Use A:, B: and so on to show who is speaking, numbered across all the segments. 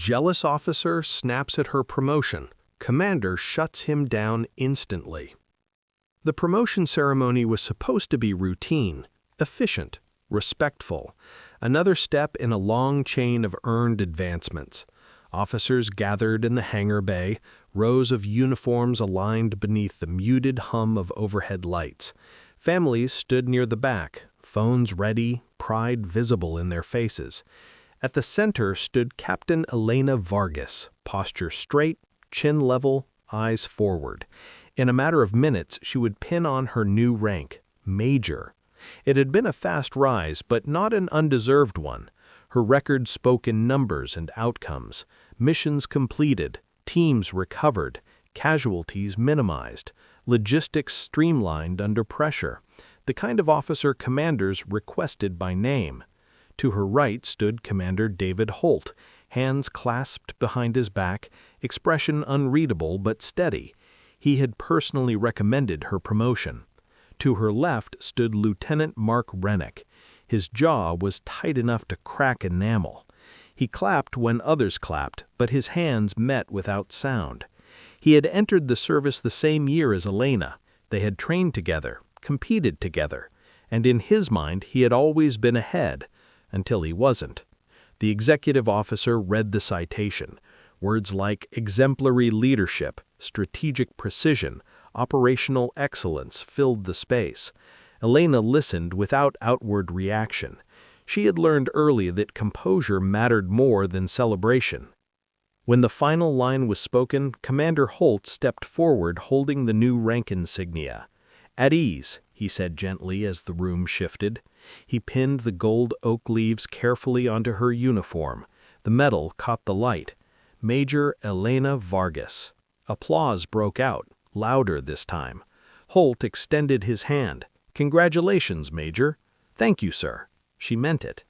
A: Jealous officer snaps at her promotion. Commander shuts him down instantly. The promotion ceremony was supposed to be routine, efficient, respectful, another step in a long chain of earned advancements. Officers gathered in the hangar bay, rows of uniforms aligned beneath the muted hum of overhead lights. Families stood near the back, phones ready, pride visible in their faces. At the center stood Captain Elena Vargas, posture straight, chin level, eyes forward. In a matter of minutes, she would pin on her new rank, Major. It had been a fast rise, but not an undeserved one. Her record spoke in numbers and outcomes. Missions completed, teams recovered, casualties minimized, logistics streamlined under pressure. The kind of officer commanders requested by name. To her right stood Commander David Holt, hands clasped behind his back, expression unreadable but steady. He had personally recommended her promotion. To her left stood Lieutenant Mark Rennick. His jaw was tight enough to crack enamel. He clapped when others clapped, but his hands met without sound. He had entered the service the same year as Elena. They had trained together, competed together, and in his mind he had always been ahead, until he wasn't. The executive officer read the citation. Words like exemplary leadership, strategic precision, operational excellence filled the space. Elena listened without outward reaction. She had learned early that composure mattered more than celebration. When the final line was spoken, Commander Holt stepped forward holding the new rank insignia. "At ease," he said gently as the room shifted. He pinned the gold oak leaves carefully onto her uniform. The metal caught the light. Major Elena Vargas. Applause broke out, louder this time. Holt extended his hand. "Congratulations, Major." "Thank you, sir." She meant it.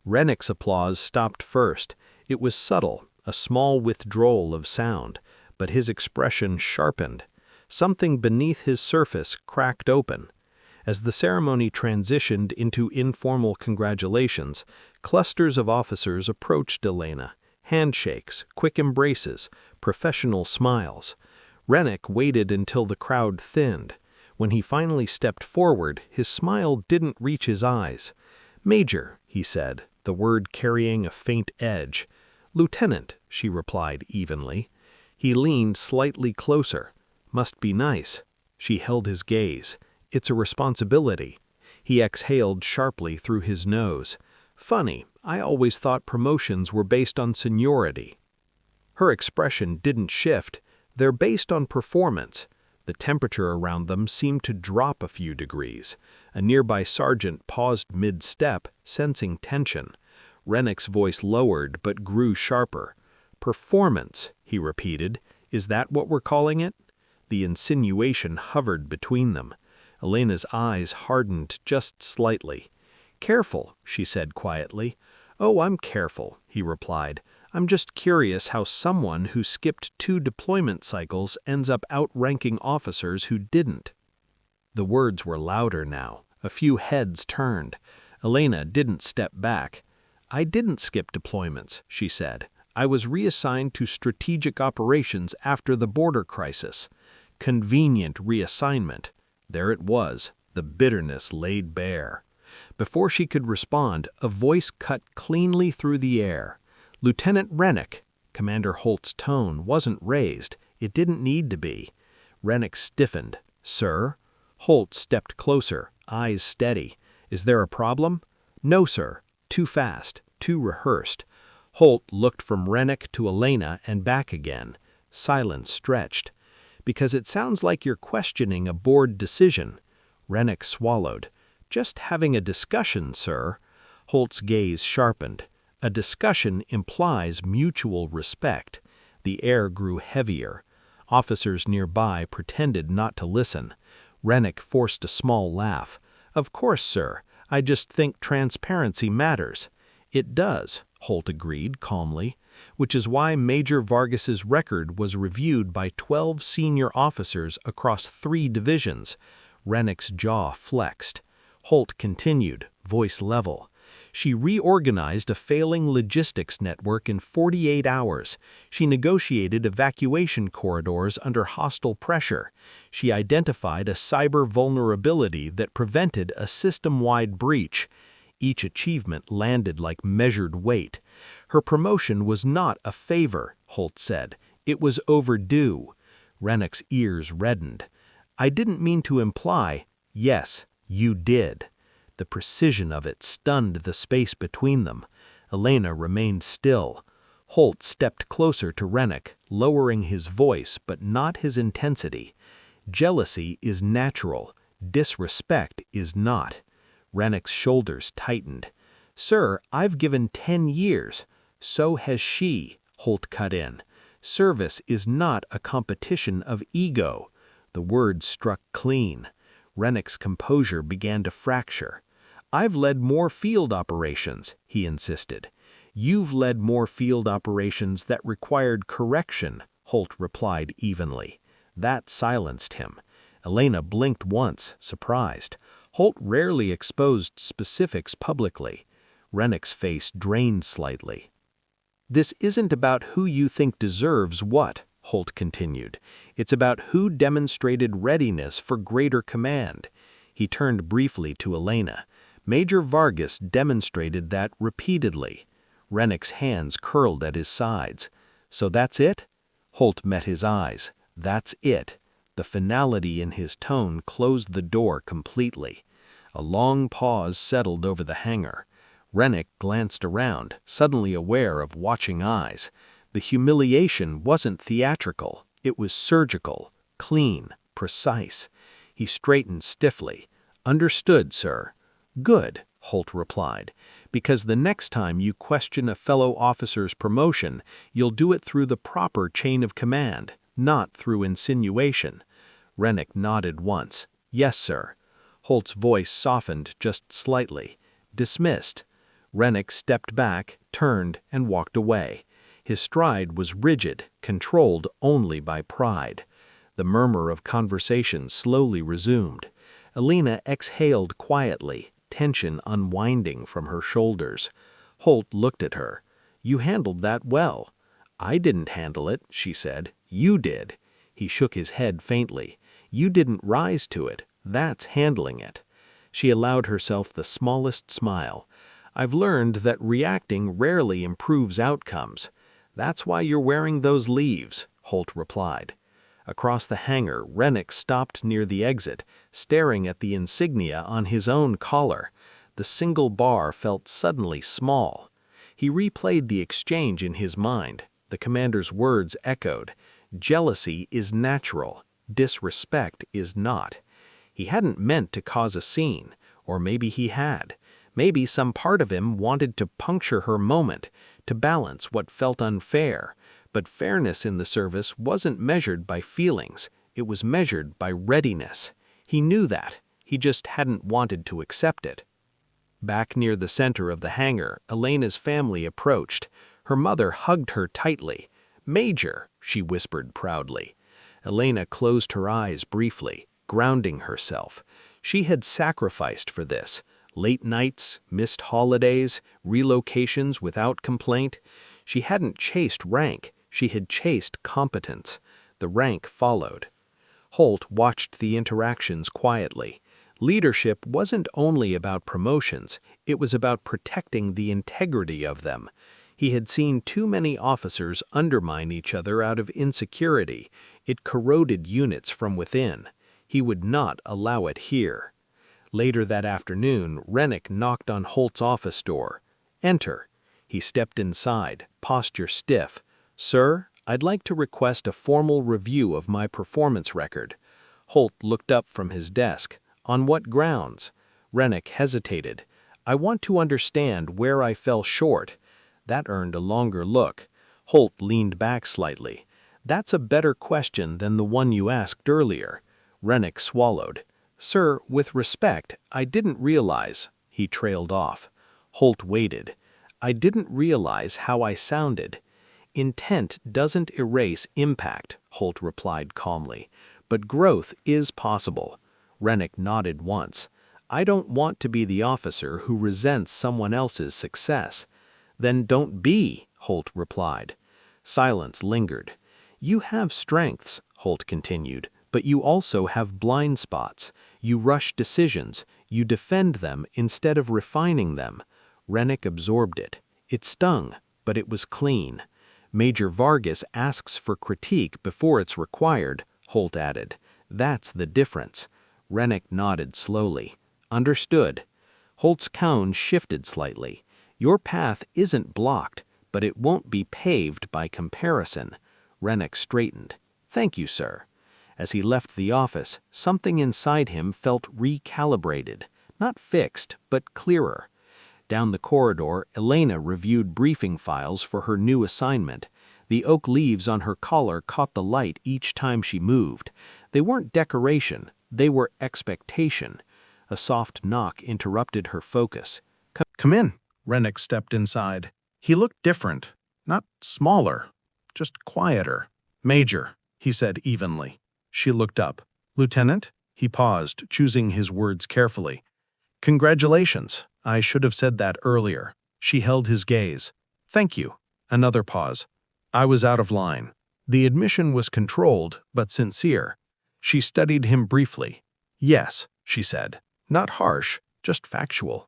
A: Rennick's applause stopped first. It was subtle, a small withdrawal of sound, but his expression sharpened. Something beneath his surface cracked open. As the ceremony transitioned into informal congratulations, clusters of officers approached Elena. Handshakes, quick embraces, professional smiles. Rennick waited until the crowd thinned. When he finally stepped forward, his smile didn't reach his eyes. "Major," he said, the word carrying a faint edge. "Lieutenant," she replied evenly. He leaned slightly closer. "Must be nice." She held his gaze. "It's a responsibility." He exhaled sharply through his nose. "Funny, I always thought promotions were based on seniority." Her expression didn't shift. "They're based on performance." The temperature around them seemed to drop a few degrees. A nearby sergeant paused mid-step, sensing tension. Rennick's voice lowered but grew sharper. "Performance," he repeated. "Is that what we're calling it?" The insinuation hovered between them. Elena's eyes hardened just slightly. "Careful," she said quietly. "Oh, I'm careful," he replied. "I'm just curious how someone who skipped 2 deployment cycles ends up outranking officers who didn't." The words were louder now. A few heads turned. Elena didn't step back. "I didn't skip deployments," she said. "I was reassigned to strategic operations after the border crisis." Convenient reassignment. There it was, the bitterness laid bare. Before she could respond, a voice cut cleanly through the air. "Lieutenant Rennick." Commander Holt's tone wasn't raised. It didn't need to be. Rennick stiffened. "Sir?" Holt stepped closer, eyes steady. "Is there a problem?" "No, sir. Too fast, too rehearsed." Holt looked from Rennick to Elena and back again. Silence stretched. "Because it sounds like you're questioning a board decision." Rennick swallowed. "Just having a discussion, sir." Holt's gaze sharpened. A discussion implies mutual respect. The air grew heavier. Officers nearby pretended not to listen. Rennick forced a small laugh. "Of course, sir. I just think transparency matters." "It does," Holt agreed calmly, which is why Major Vargas's record was reviewed by 12 senior officers across 3 divisions. Rennick's jaw flexed. Holt continued, voice level. She reorganized a failing logistics network in 48 hours. She negotiated evacuation corridors under hostile pressure. She identified a cyber vulnerability that prevented a system-wide breach. Each achievement landed like measured weight. Her promotion was not a favor, Holt said. It was overdue. Rennick's ears reddened. I didn't mean to imply, yes, you did. The precision of it stunned the space between them. Elena remained still. Holt stepped closer to Rennick, lowering his voice but not his intensity. Jealousy is natural. Disrespect is not. Rennick's shoulders tightened. Sir, I've given 10 years. So has she, Holt cut in. Service is not a competition of ego. The words struck clean. Rennick's composure began to fracture. I've led more field operations, he insisted. You've led more field operations that required correction, Holt replied evenly. That silenced him. Elena blinked once, surprised. Holt rarely exposed specifics publicly. Rennick's face drained slightly. This isn't about who you think deserves what, Holt continued. It's about who demonstrated readiness for greater command. He turned briefly to Elena. Major Vargas demonstrated that repeatedly. Rennick's hands curled at his sides. So that's it? Holt met his eyes. That's it. The finality in his tone closed the door completely. A long pause settled over the hangar. Rennick glanced around, suddenly aware of watching eyes. The humiliation wasn't theatrical. It was surgical, clean, precise. He straightened stiffly. Understood, sir. Good, Holt replied, because the next time you question a fellow officer's promotion, you'll do it through the proper chain of command, not through insinuation. Rennick nodded once. Yes, sir. Holt's voice softened just slightly. Dismissed. Rennick stepped back, turned, and walked away. His stride was rigid, controlled only by pride. The murmur of conversation slowly resumed. Elena exhaled quietly, tension unwinding from her shoulders. Holt looked at her. You handled that well. I didn't handle it, she said. You did. He shook his head faintly. You didn't rise to it. That's handling it. She allowed herself the smallest smile. I've learned that reacting rarely improves outcomes. That's why you're wearing those leaves, Holt replied. Across the hangar, Rennick stopped near the exit, staring at the insignia on his own collar. The single bar felt suddenly small. He replayed the exchange in his mind. The commander's words echoed. Jealousy is natural. Disrespect is not. He hadn't meant to cause a scene, or maybe he had. Maybe some part of him wanted to puncture her moment, to balance what felt unfair. But fairness in the service wasn't measured by feelings. It was measured by readiness. He knew that. He just hadn't wanted to accept it. Back near the center of the hangar, Elena's family approached. Her mother hugged her tightly. Major, she whispered proudly. Elena closed her eyes briefly, grounding herself. She had sacrificed for this. Late nights, missed holidays, relocations without complaint. She hadn't chased rank. She had chased competence. The rank followed. Holt watched the interactions quietly. Leadership wasn't only about promotions, it was about protecting the integrity of them. He had seen too many officers undermine each other out of insecurity. It corroded units from within. He would not allow it here. Later that afternoon, Rennick knocked on Holt's office door. Enter. He stepped inside, posture stiff. Sir, I'd like to request a formal review of my performance record. Holt looked up from his desk. On what grounds? Rennick hesitated. I want to understand where I fell short. That earned a longer look. Holt leaned back slightly. That's a better question than the one you asked earlier. Rennick swallowed. Sir, with respect, I didn't realize. He trailed off. Holt waited. I didn't realize how I sounded. Intent doesn't erase impact, Holt replied calmly. But growth is possible. Rennick nodded once. I don't want to be the officer who resents someone else's success. Then don't be, Holt replied. Silence lingered. You have strengths, Holt continued, but you also have blind spots. You rush decisions. You defend them instead of refining them. Rennick absorbed it. It stung, but it was clean. Major Vargas asks for critique before it's required, Holt added. That's the difference. Rennick nodded slowly. Understood. Holt's cowl shifted slightly. Your path isn't blocked, but it won't be paved by comparison. Rennick straightened. Thank you, sir. As he left the office, something inside him felt recalibrated. Not fixed, but clearer. Down the corridor, Elena reviewed briefing files for her new assignment. The oak leaves on her collar caught the light each time she moved. They weren't decoration, they were expectation. A soft knock interrupted her focus.
B: Come in. Rennick stepped inside. He looked different, not smaller, just quieter. Major, he said evenly. She looked up. Lieutenant? He paused, choosing his words carefully. Congratulations. I should have said that earlier. She held his gaze. Thank you. Another pause. I was out of line. The admission was controlled, but sincere. She studied him briefly. Yes, she said. Not harsh, just factual.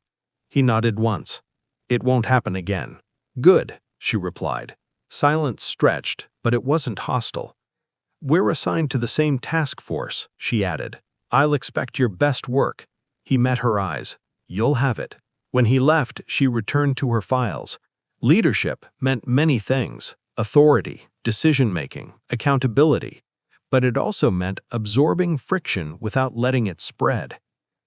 B: He nodded once. It won't happen again. Good, she replied. Silence stretched, but it wasn't hostile. We're assigned to the same task force, she added. I'll expect your best work. He met her eyes. You'll have it. When he left, she returned to her files. Leadership meant many things: authority, decision-making, accountability. But it also meant absorbing friction without letting it spread.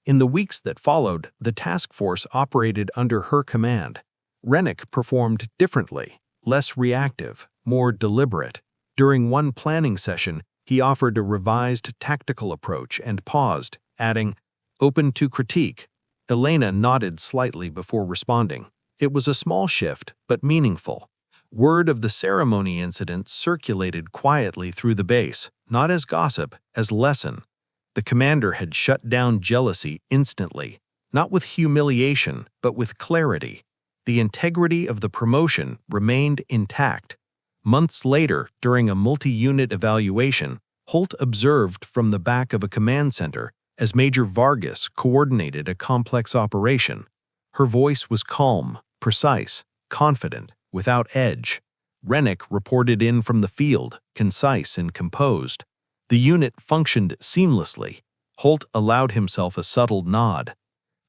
B: In the weeks that followed, the task force operated under her command. Rennick performed differently, less reactive, more deliberate. During one planning session, he offered a revised tactical approach and paused, adding, "Open to critique." Elena nodded slightly before responding. It was a small shift, but meaningful. Word of the ceremony incident circulated quietly through the base, not as gossip, as lesson. The commander had shut down jealousy instantly, not with humiliation, but with clarity. The integrity of the promotion remained intact. Months later, during a multi-unit evaluation, Holt observed from the back of a command center as Major Vargas coordinated a complex operation. Her voice was calm, precise, confident, without edge. Rennick reported in from the field, concise and composed. The unit functioned seamlessly. Holt allowed himself a subtle nod.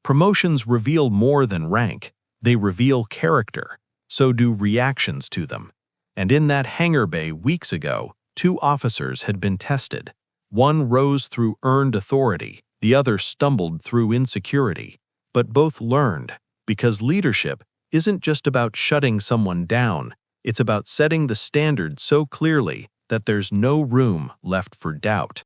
B: Promotions reveal more than rank. They reveal character. So do reactions to them. And in that hangar bay weeks ago, 2 officers had been tested. One rose through earned authority, the other stumbled through insecurity. But both learned, because leadership isn't just about shutting someone down, it's about setting the standard so clearly that there's no room left for doubt.